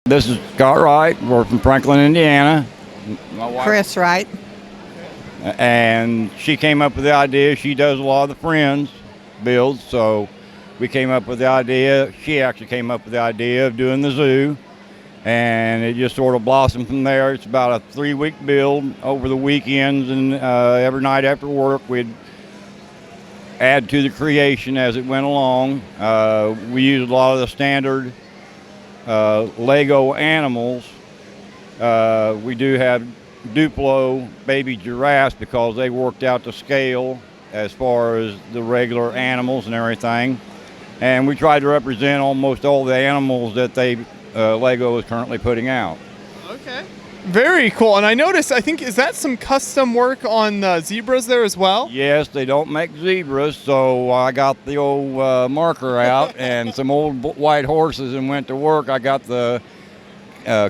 This is Scott Wright. We're from Franklin, Indiana. My wife, Chris Wright. and she came up with the idea. She does a lot of the Friends builds, so we came up with the idea. She actually came up with the idea of doing the zoo, and it just sort of blossomed from there. It's about a 3-week build over the weekends, and every night after work we'd add to the creation as it went along. We used a lot of the standard Lego animals. We do have Duplo baby giraffes because they worked out the scale as far as the regular animals and everything. And we tried to represent almost all the animals that Lego is currently putting out. Okay. Very cool. And I noticed, I think, is that some custom work on zebras there as well? Yes, they don't make zebras, so I got the old marker out and some old white horses and went to work. I got the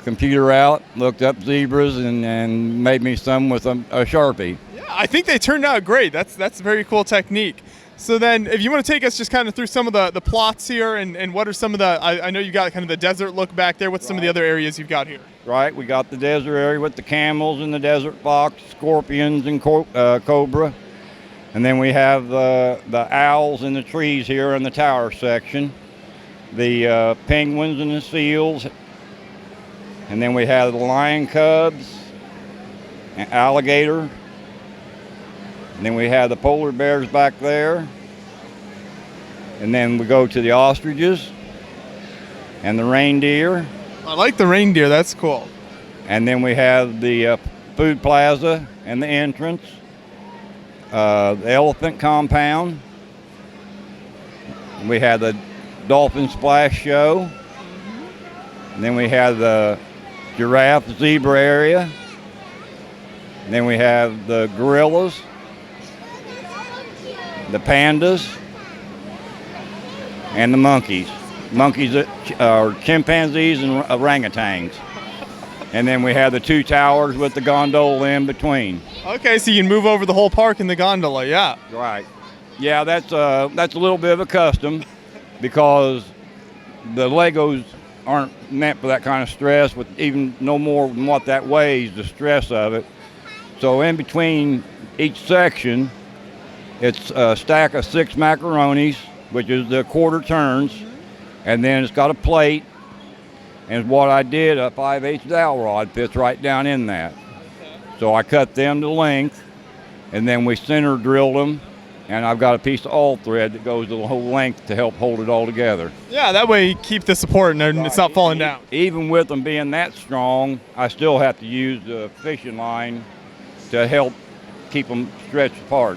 computer out, looked up zebras, and made me some with a Sharpie. Yeah, I think they turned out great. That's a very cool technique. So then, if you want to take us just kind of through some of the plots here, and what are some of the, I know you got kind of the desert look back there. What's some of the other areas you've got here? Right, we got the desert area with the camels and the desert fox, scorpions and cobra. And then we have the owls in the trees here in the tower section, the penguins and the seals. And then we have the lion cubs, an alligator. And then we have the polar bears back there. And then we go to the ostriches and the reindeer. I like the reindeer. That's cool. And then we have the food plaza and the entrance, the elephant compound. We have the dolphin splash show. And then we have the giraffe zebra area. And then we have the gorillas, the pandas, and the monkeys. Monkeys are chimpanzees and orangutans. And then we have the 2 towers with the gondola in between. Okay, so you can move over the whole park in the gondola, yeah. Right. Yeah, that's a little bit of a custom because the Legos aren't meant for that kind of stress, with even no more than what that weighs, the stress of it. So in between each section, it's a stack of 6 macaronis, which is the quarter turns, and then it's got a plate, and what I did, a 5/8 dowel rod fits right down in that. So I cut them to length, and then we center drilled them, and I've got a piece of all thread that goes the whole length to help hold it all together. Yeah, that way you keep the support and it's not falling down. Even with them being that strong, I still have to use the fishing line to help keep them stretched apart.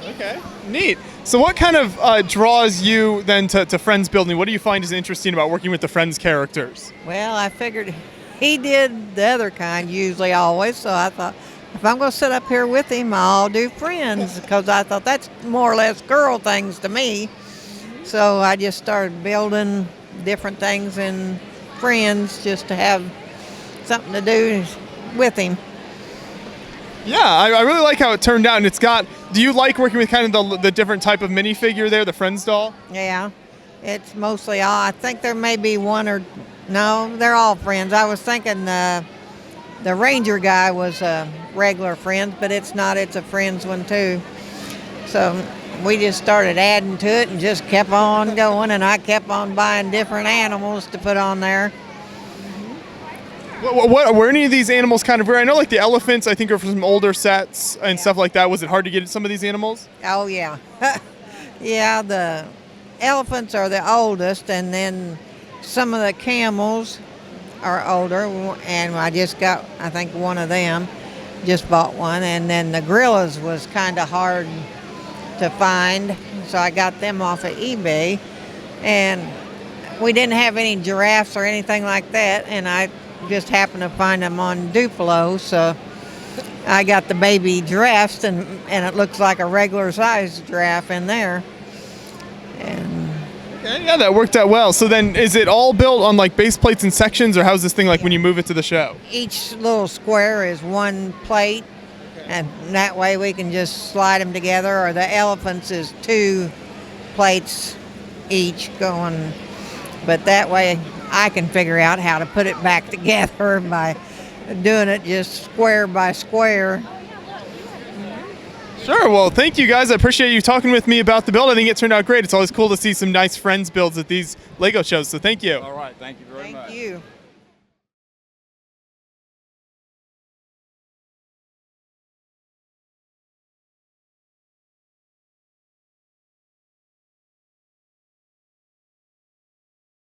Okay, neat. So what kind of draws you then to Friends building? What do you find is interesting about working with the Friends characters? Well, I figured he did the other kind usually always, so I thought if I'm going to sit up here with him, I'll do Friends, because I thought that's more or less girl things to me. So I just started building different things in Friends just to have something to do with him. Yeah, I really like how it turned out, and it's got, do you like working with kind of the different type of minifigure there, the Friends doll? Yeah, it's mostly all. I think there may be one or, no, they're all Friends. I was thinking the Ranger guy was a regular Friends, but it's not, it's a Friends one too. So we just started adding to it and just kept on going, and I kept on buying different animals to put on there. What were any of these animals kind of rare? I know like the elephants, I think, are from some older sets and stuff like that. Was it hard to get some of these animals? Oh, yeah. Yeah, the elephants are the oldest, and then some of the camels are older, and I just got, I think, one of them. Just bought one, and then the gorillas was kind of hard to find, so I got them off of eBay. And we didn't have any giraffes or anything like that, and I just happened to find them on Duplo, so I got the baby giraffes, and it looks like a regular size giraffe in there. And okay, yeah, that worked out well. So then is it all built on like base plates and sections, or how's this thing like when you move it to the show? Each little square is one plate, and that way we can just slide them together, or the elephants is 2 plates each going, but that way I can figure out how to put it back together by doing it just square by square. Sure. Well, thank you guys. I appreciate you talking with me about the build. I think it turned out great. It's always cool to see some nice friends builds at these Lego shows. So thank you. All right. Thank you very much. Thank you.